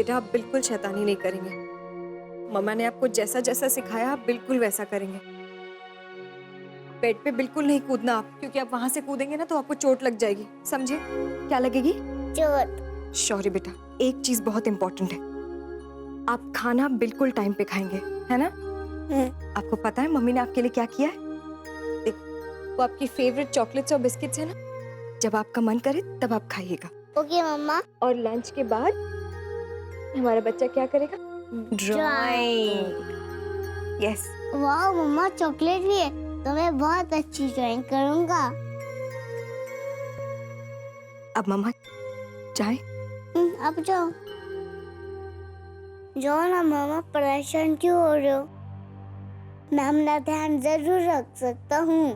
बेटा आप बिल्कुल शैतानी नहीं करेंगे। मम्मा ने आपको जैसा जैसा सिखाया आप बिल्कुल वैसा करेंगे। बेड पे बिल्कुल नहीं कूदना आप, क्योंकि आप वहां से कूदेंगे ना तो आपको चोट लग जाएगी, समझे? क्या लगेगी? चोट। शौर्य बेटा, एक चीज बहुत इंपॉर्टेंट है, आप खाना बिल्कुल टाइम पे खाएंगे, है ना? आपको पता है मम्मी ने आपके लिए क्या किया है? देख, वो आपकी फेवरेट चॉकलेट्स और बिस्किट्स है ना, जब आपका मन करे तब आप खाइएगा। ओके मम्मा। और लंच के बाद हमारा बच्चा क्या करेगा? ड्राइंग। यस। वाह मम्मा, चॉकलेट भी है तो मैं बहुत अच्छी ड्राइंग करूंगा। अब मम्मा चाय। अब जाओ जाओ ना मम्मा, परेशान क्यों हो रहे हो? मैं अपना ध्यान जरूर रख सकता हूँ।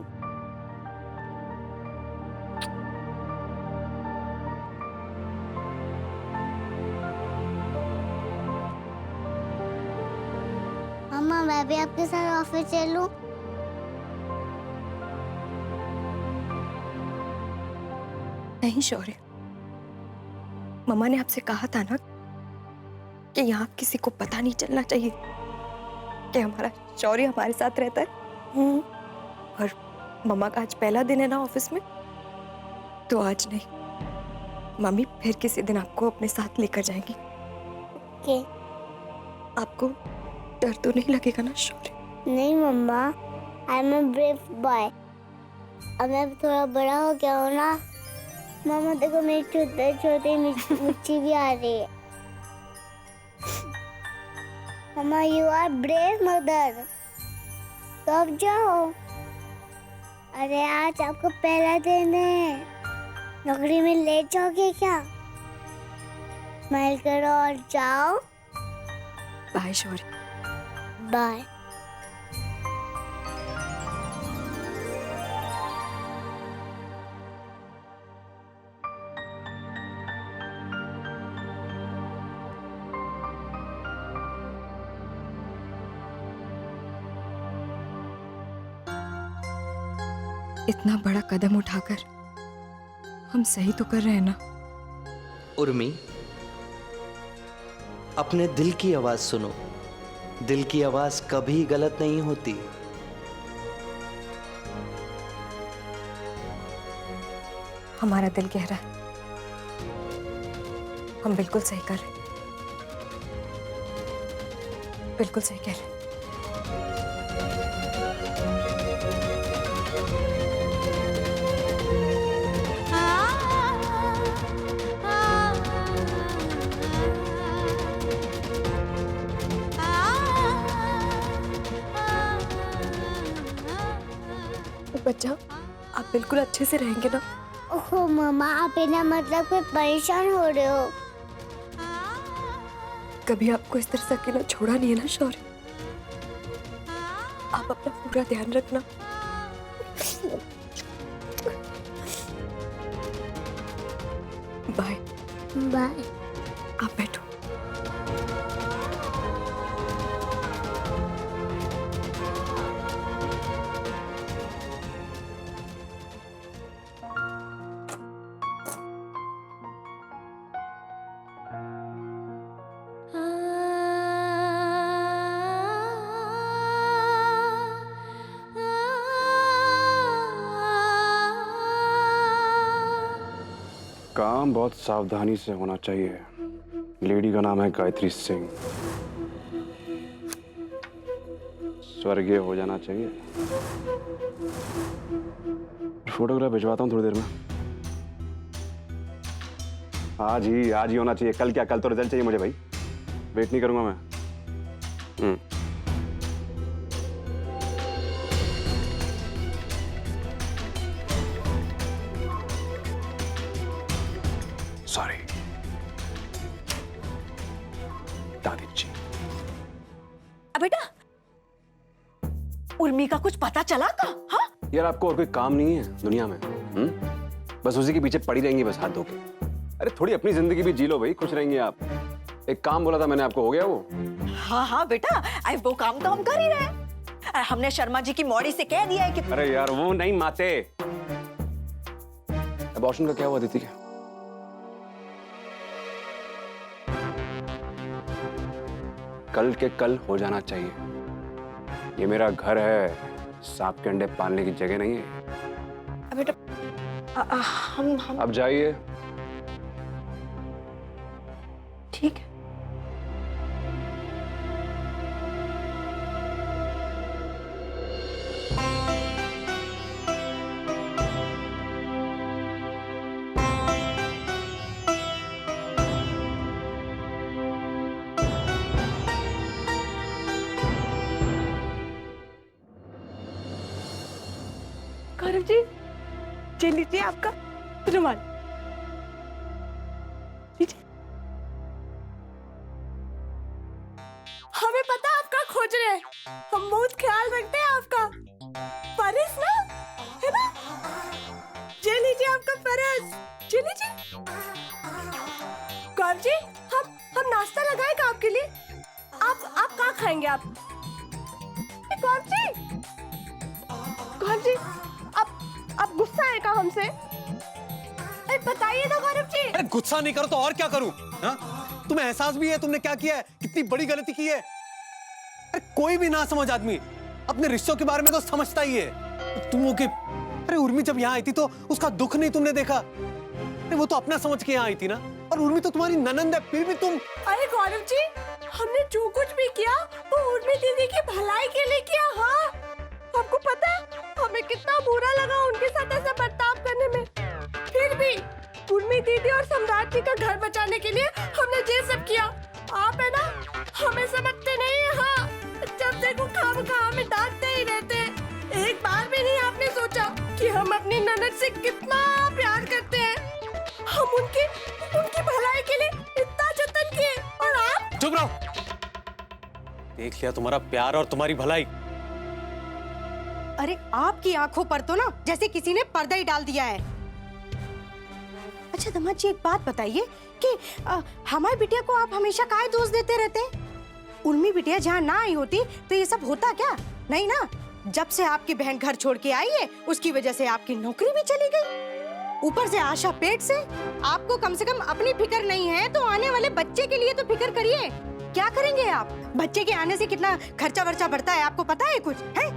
मम्मा मैं भी आपके साथ ऑफिस चलूं? नहीं शौर्य, मम्मा ने आपसे कहा था ना कि यहाँ किसी को पता नहीं चलना चाहिए कि हमारा शौर्य हमारे साथ रहता है। और मम्मा का आज पहला दिन है ना ऑफिस में, तो आज नहीं, मम्मी फिर किसी दिन आपको अपने साथ लेकर जाएंगी। के? आपको डर तो नहीं लगेगा ना शौर्य? नहीं mamma, I am a brave boy. अब मैं थोड़ा बड़ा हो गया हूँ ना। मम्मा देखो मेरी छोटे छोटे मिर्ची भी आ रही है। मम्मा यू आर ब्रेव मदर। तो अब जाओ। अरे आज आपका पहला दिन है, नौकरी में ले जाओगे क्या? स्माइल करो और जाओ। बाय शौर्य। बाय। इतना बड़ा कदम उठाकर हम सही तो कर रहे हैं ना? उर्मी, अपने दिल की आवाज सुनो। दिल की आवाज कभी गलत नहीं होती। हमारा दिल कह रहा है हम बिल्कुल सही कर रहे हैं, बिल्कुल सही कह रहे हैं। बच्चा आप बिल्कुल अच्छे से रहेंगे ना? ओहो मम्मा, आप बिना मतलब पे परेशान हो रहे हो। कभी आपको इस तरह से अकेला छोड़ा नहीं है ना शौर्य? आप अपना पूरा ध्यान रखना। बाय। बाय। आप बैठो। काम बहुत सावधानी से होना चाहिए। लेडी का नाम है गायत्री सिंह। स्वर्गीय हो जाना चाहिए। फोटोग्राफ भिजवाता हूँ थोड़ी देर में। आज ही होना चाहिए। कल क्या, कल तो रिजल्ट चाहिए मुझे भाई। वेट नहीं करूंगा मैं। सॉरी दादी जी। बेटा, उर्मी का कुछ पता चला था? हाँ? यार आपको और कोई काम नहीं है दुनिया में? बस उसी के पीछे पड़ी रहेंगी, बस हाथ धो के। अरे थोड़ी अपनी जिंदगी भी जी लो भाई, खुश रहेंगे आप। एक काम बोला था मैंने आपको, हो गया वो? हाँ हाँ बेटा, वो काम तो हम कर ही रहे हैं। हमने शर्मा जी की मौड़ी से कह दिया है कि अरे यार वो नहीं माते। अबॉर्शन का क्या हुआ दीदी? क्या कल के कल हो जाना चाहिए। ये मेरा घर है, सांप के अंडे पालने की जगह नहीं है। बेटा हम अब जाइए। ठीक है। गौरव जी, ये लीजिए आपका रुमाल। लीजिए। हमें पता है आपका खोज रहे हैं, हम बहुत ख्याल रखते हैं आपका। पर्स ना, है ना? ये लीजिए आपका पर्स, ये लीजिए। गौरव जी, हम नाश्ता लगाएगा आपके लिए। आप क्या खाएंगे आप? गौरव जी, गौरव जी, आप गुस्सा है क्या हमसे? बताइए ना गौरव जी। अरे गुस्सा नहीं करो तो और क्या करूं? हाँ? तुम्हें एहसास भी है तुमने क्या किया है, कितनी बड़ी गलती की है। अरे कोई भी ना समझ आदमी अपने रिश्तों के बारे में तो समझता ही है। तुम के अरे उर्मी जब यहाँ आई थी तो उसका दुख नहीं तुमने देखा? अरे वो तो अपना समझ के यहाँ आई थी ना, और उर्मी तो तुम्हारी ननंद है, फिर भी तुम। अरे गौरव जी, हमने जो कुछ भी किया वो उर्मी दीदी की भलाई के लिए किया। हाँ, आपको पता है हमें कितना बुरा लगा उनके साथ ऐसा बर्ताव करने में। फिर भी उर्मी दीदी और सम्राट जी का घर बचाने के लिए हमने ये सब किया। आप है ना, हमें समझते नहीं है। हाँ, जब देखो खामखा हमें डांटते ही रहते हैं। एक बार भी नहीं आपने सोचा कि हम अपनी ननद से कितना प्यार करते हैं। हम उनकी भलाई के लिए इतना जतन किए, और आप चुप रहो। देख लिया तुम्हारा प्यार और तुम्हारी भलाई। अरे आपकी आंखों पर तो ना जैसे किसी ने पर्दा ही डाल दिया है। अच्छा दामाद जी, एक बात बताइए कि हमारी बिटिया को आप हमेशा काहे दोष देते रहते हैं? उर्मी बिटिया जहाँ ना आई होती तो ये सब होता क्या? नहीं ना, जब से आपकी बहन घर छोड़ के आई है उसकी वजह से आपकी नौकरी भी चली गई, ऊपर से आशा पेट से। आपको कम से कम अपनी फिक्र नहीं है तो आने वाले बच्चे के लिए तो फिक्र करिए। क्या करेंगे आप? बच्चे के आने से कितना खर्चा वर्चा बढ़ता है, आपको पता है कुछ है?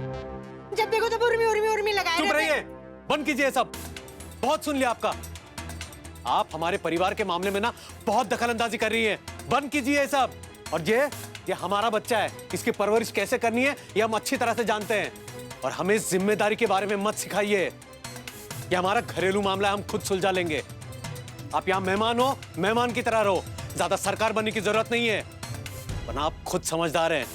जब देखो तब उर्मी लगाए चुप रहिए, बंद कीजिए सब। बहुत सुन लिया आपका। आप हमारे परिवार के मामले में ना बहुत दखलंदाजी कर रही हैं। बंद कीजिए सब। और ये हमारा बच्चा है, इसकी परवरिश कैसे करनी है ये हम अच्छी तरह से जानते हैं। और हमें जिम्मेदारी के बारे में मत सिखाइए। ये हमारा घरेलू मामला है, हम खुद सुलझा लेंगे। आप यहाँ मेहमान हो, मेहमान की तरह रहो। ज्यादा सरकार बनने की जरूरत नहीं है, वरना आप खुद समझदार हैं।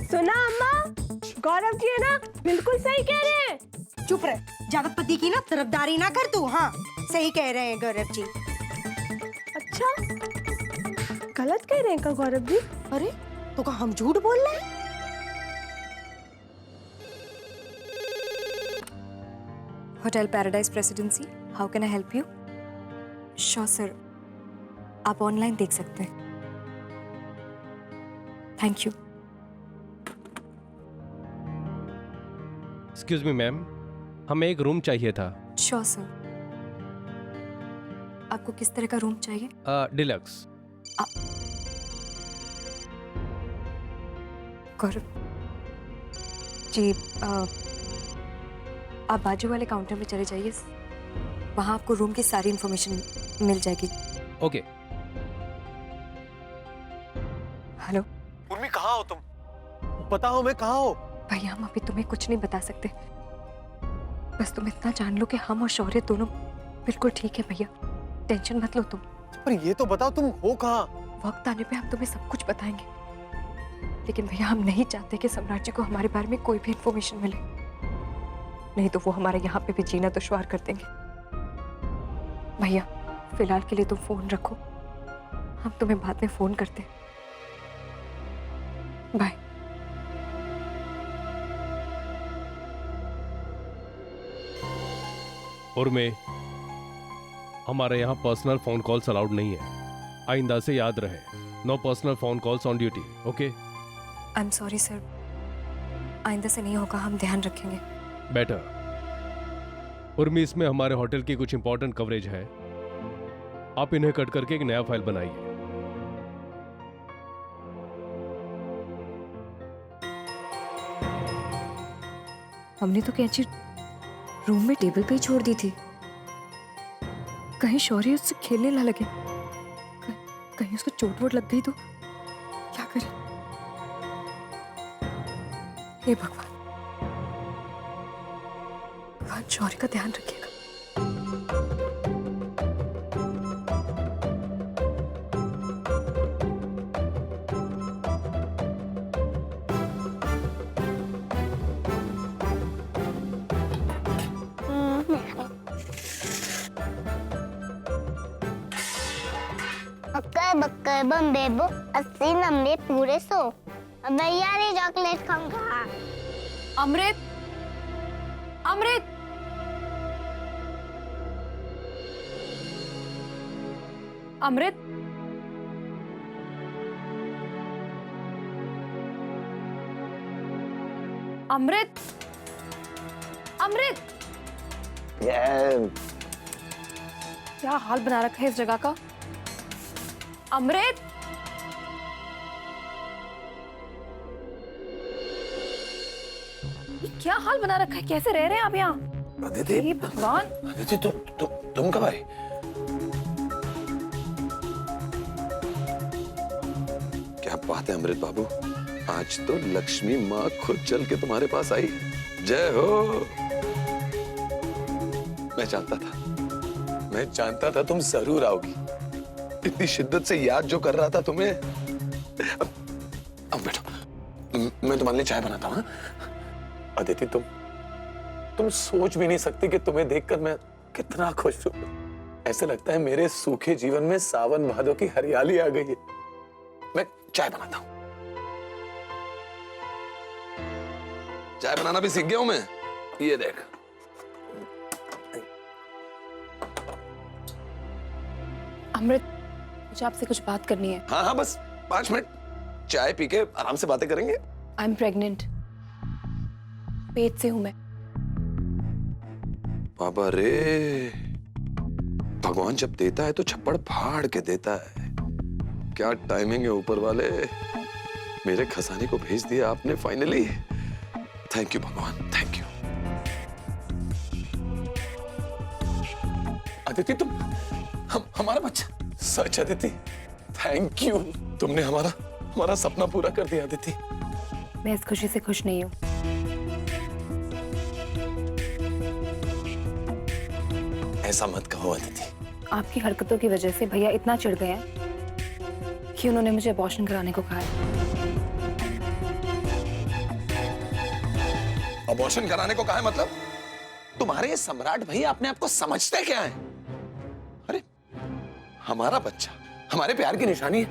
सुना अम्मा, गौरव जी है ना बिल्कुल सही कह रहे हैं। चुप रह, जगतपति की ना तरफदारी ना कर तू। हाँ, सही कह रहे हैं गौरव जी। अच्छा, गलत कह रहे हैं क्या गौरव जी? अरे तो क्या हम झूठ बोल रहे हैं? Hotel paradise presidency, how can I help you? Sure sir, आप ऑनलाइन देख सकते हैं। Thank you. Excuse me ma'am, हमें एक रूम चाहिए था। Sure sir. आपको किस तरह का रूम चाहिए? डिलक्स। गौरव जी, आप बाजू वाले काउंटर में चले जाइए, वहां आपको रूम की सारी इंफॉर्मेशन मिल जाएगी। ओके। हेलो उर्मी, कहाँ हो तुम? बताओ मैं कहाँ हो? भैया, हम अभी तुम्हें कुछ नहीं बता सकते, बस तुम इतना जान लो कि हम और शौर्य दोनों बिल्कुल ठीक है। भैया टेंशन मत लो तुम। पर ये तो बताओ तुम हो कहाँ? वक्त आने पे हम तुम्हें सब कुछ बताएंगे, लेकिन भैया हम नहीं चाहते कि सम्राट जी को हमारे बारे में कोई भी इंफॉर्मेशन मिले, नहीं तो वो हमारे यहाँ पे भी जीना दुश्वार कर देंगे। भैया फिलहाल के लिए तुम फोन रखो, हम तुम्हें बाद में फोन करते हैं। बाय। और में हमारे यहाँ पर्सनल फोन कॉल्स अलाउड नहीं है, आइंदा से याद रहे। No personal phone calls on duty. Okay? I am sorry sir, आइंदा से नहीं होगा, हम ध्यान रखेंगे। बेटर। उर्मी, इसमें हमारे होटल की कुछ इंपॉर्टेंट कवरेज है, आप इन्हें कट करके एक नया फाइल बनाइए। हमने तो कैंची रूम में टेबल पे ही छोड़ दी थी, कहीं शौर्य उससे खेलने ना लगे, कहीं उसको चोट वोट लग गई तो क्या करें। हे भगवान, भगवान शौर्य का ध्यान रखिएगा। बक्कर बक्कर बम बेबो 80 नंबे पूरे 100। अब भैया ने चॉकलेट खाऊंगा। अमृत, अमृत, अमृत, अमृत, अमृत, क्या हाल बना रखा है इस जगह का। अमृत, ये क्या हाल बना रखा है, कैसे रह रहे हैं आप यहाँ। अदिति, हे भगवान, अदिति तुम कब आई? क्या बात है अमृत बाबू, आज तो लक्ष्मी माँ खुद चल के तुम्हारे पास आई। जय हो। मैं जानता था तुम जरूर आओगी। इतनी शिद्दत से याद जो कर रहा था तुम्हें। अब बैठो, मैं तुम्हारे लिए चाय बनाता हूँ। अदिति, तुम सोच भी नहीं सकती कि तुम्हें देखकर मैं कितना खुश हूँ। ऐसा लगता है मेरे सूखे जीवन में सावन भादों की हरियाली आ गई है। मैं चाय बनाता हूँ। चाय बनाना भी सीख गया हूं मैं। ये देख। अमृत, मुझे आपसे कुछ बात करनी है। हाँ हाँ, बस 5 मिनट चाय पी के आराम से बातें करेंगे। आई एम प्रेग्नेंट, पेट से हूं मैं। बाबा रे, भगवान जब देता है तो छप्पड़ फाड़ के देता है। क्या टाइमिंग है ऊपर वाले, मेरे खजाने को भेज दिया आपने फाइनली। थैंक यू भगवान, थैंक यू। अदिति, तुम हमारा बच्चा, सच अदिति, थैंक यू। तुमने हमारा सपना पूरा कर दिया अदिति। मैं इस खुशी से खुश नहीं हूँ। ऐसा मत कहो अदिति। आपकी हरकतों की वजह से भैया इतना चिढ़ गए हैं कि उन्होंने मुझे अबॉर्शन कराने को कहा है। अबॉर्शन कराने को कहा है मतलब? तुम्हारे ये सम्राट भैया अपने आप को समझते क्या है? अरे हमारा बच्चा हमारे प्यार की निशानी है।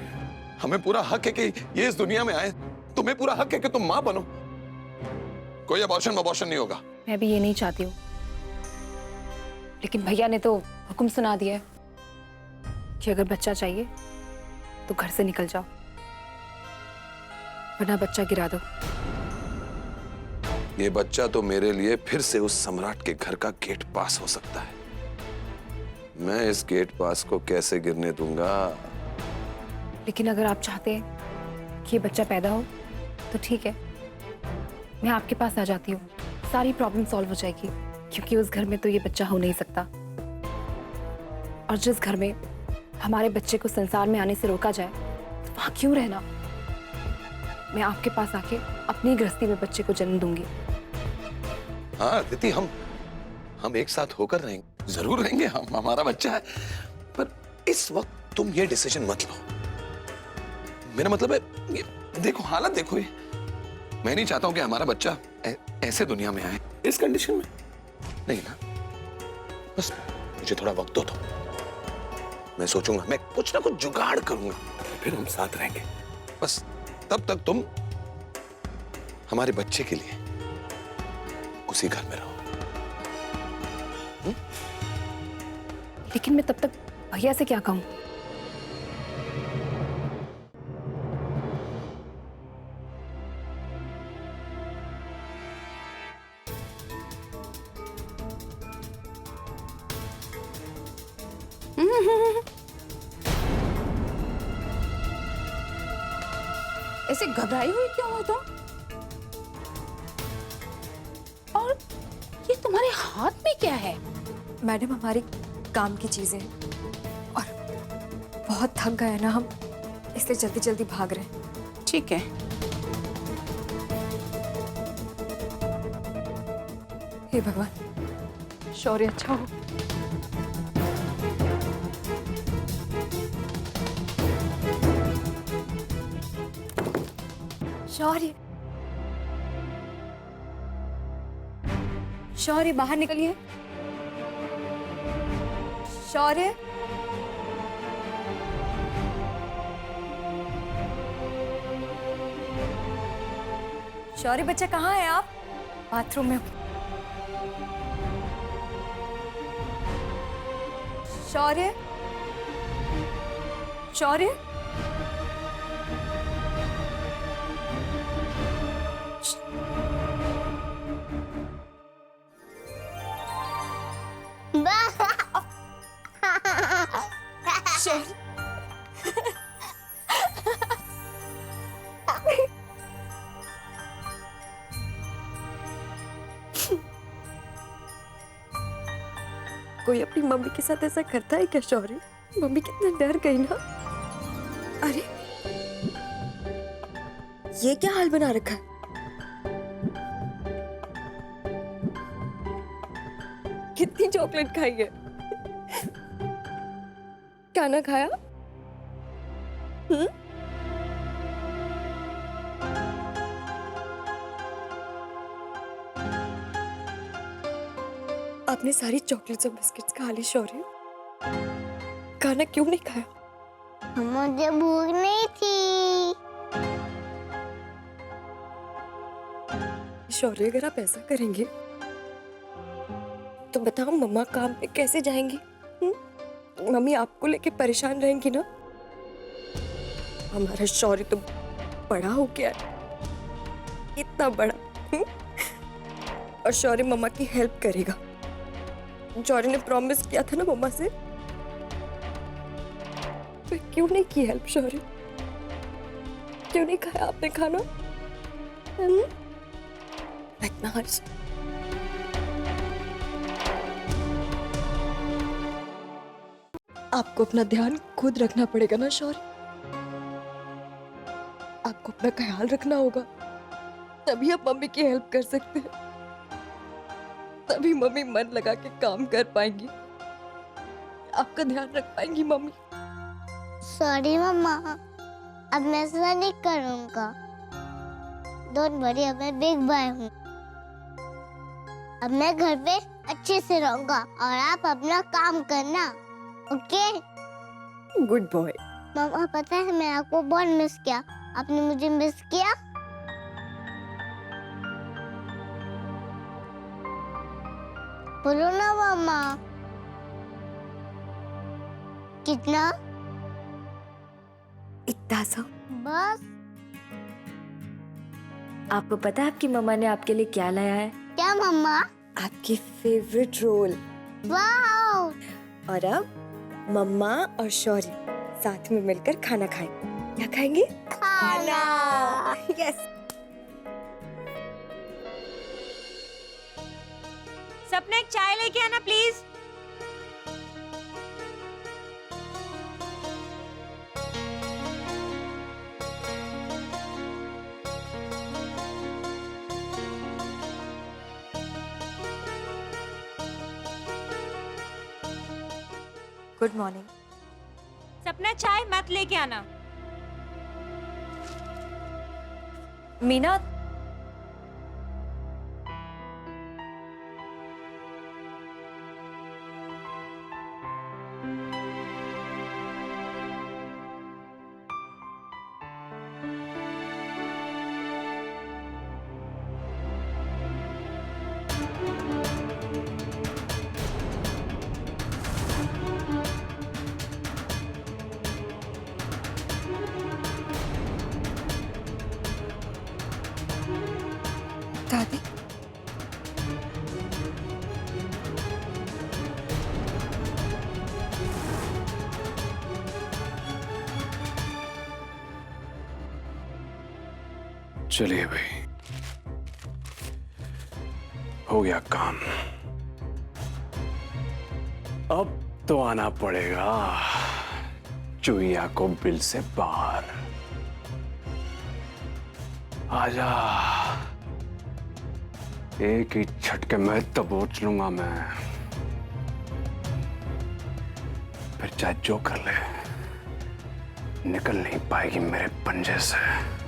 हमें पूरा हक है कि ये इस दुनिया में आए। तुम्हें पूरा हक है कि तुम मां बनो। कोई अबॉर्शन नहीं होगा। मैं भी ये नहीं चाहती हूँ, लेकिन भैया ने तो हुक्म सुना दिया है कि अगर बच्चा चाहिए तो घर से निकल जाओ, वरना बच्चा गिरा दो। ये बच्चा तो मेरे लिए फिर से उस सम्राट के घर का गेट पास हो सकता है। मैं इस गेट पास को कैसे गिरने दूंगा? लेकिन अगर आप चाहते हैं कि ये बच्चा पैदा हो तो ठीक है, मैं आपके पास आ जाती हूँ, सारी प्रॉब्लम सॉल्व हो जाएगी। क्योंकि उस घर में तो ये बच्चा हो नहीं सकता, और जिस घर में हमारे बच्चे को संसार में आने से रोका जाए तो वहां क्यों रहना। मैं आपके पास आके अपनी गृहस्थी में बच्चे को जन्म दूंगी। हाँ दीदी, हम एक साथ होकर रहेंगे, जरूर रहेंगे। हम हमारा बच्चा है, पर इस वक्त तुम ये डिसीजन मत लो। मेरा मतलब है, ये देखो हालत देखो, ये मैं नहीं चाहता हूं कि हमारा बच्चा ऐसे दुनिया में आए इस कंडीशन में। नहीं ना, बस मुझे थोड़ा वक्त दो। मैं सोचूंगा, मैं कुछ ना कुछ जुगाड़ करूंगा, फिर हम साथ रहेंगे। बस तब तक तुम हमारे बच्चे के लिए उसी घर में रहो। लेकिन मैं तब तक भैया से क्या कहूं? ऐसे घबराई हुई क्यों हो तुम? और ये तुम्हारे हाथ में क्या है? मैडम हमारी काम की चीजें हैं और बहुत थक गए ना हम, इसलिए जल्दी जल्दी भाग रहे हैं। ठीक है। हे भगवान, शौर्य अच्छा हो। शौर्य, शौर्य बाहर निकलिए। शौर्य, शौर्य बच्चा कहाँ है आप? बाथरूम में। शौर्य, शौर्य, शौर्य, कोई अपनी मम्मी के साथ ऐसा करता है क्या शौर्य? मम्मी कितना डर गई ना। अरे ये क्या हाल बना रखा है? कितनी चॉकलेट खाई है? क्या ना खाया? आपने सारी चॉकलेट्स और बिस्किट्स खा ली शौर्य, खाना क्यों नहीं खाया? मुझे भूख नहीं थी। शौर्य अगर आप ऐसा करेंगे तो बताओ मम्मा काम पे कैसे जाएंगी? मम्मी आपको लेके परेशान रहेंगी ना। हमारा शौर्य तो बड़ा हो गया है, इतना बड़ा। और शौर्य मम्मा की हेल्प करेगा। शौर्य ने प्रॉमिस किया था ना मम्मा से, तो क्यों नहीं की हेल्प शौर्य? क्यों नहीं खाया आपने खाना? बदमाश। आपको अपना ध्यान खुद रखना पड़ेगा ना शौर्य। आपको अपना ख्याल रखना होगा, तभी आप मम्मी की हेल्प कर सकते हैं। तभी मम्मी मन लगा के काम कर पाएंगी, आपका ध्यान रख पाएंगी मम्मी। सॉरी मम्मा, अब मैं ऐसा नहीं करूँगा। डोंट वरी, अब मैं बिग बॉय हूँ। अब मैं घर पे अच्छे से रहूँगा और आप अपना काम करना, ओके? Good boy. मम्मा पता है मैं आपको बहुत मिस किया। आपने मुझे मिस किया? बोलो ना मम्मा। कितना? इतना सा। बस? आपको पता है आपकी मम्मा ने आपके लिए क्या लाया है? क्या मम्मा? आपकी फेवरेट रोल। वाओ! और अब मम्मा और शौर्य साथ में मिलकर खाना खाएंगे। क्या खाएंगे? खाना। यस। सपना एक चाय लेके आना प्लीज। Good morning. सपना चाय मत लेके आना। मीना, दादी, चलिए भाई, हो गया काम। अब तो आना पड़ेगा चुईया को बिल से बाहर। आजा, एक ही झटके में दबोच लूंगा मैं, फिर चाहे जो कर ले निकल नहीं पाएगी मेरे पंजे से।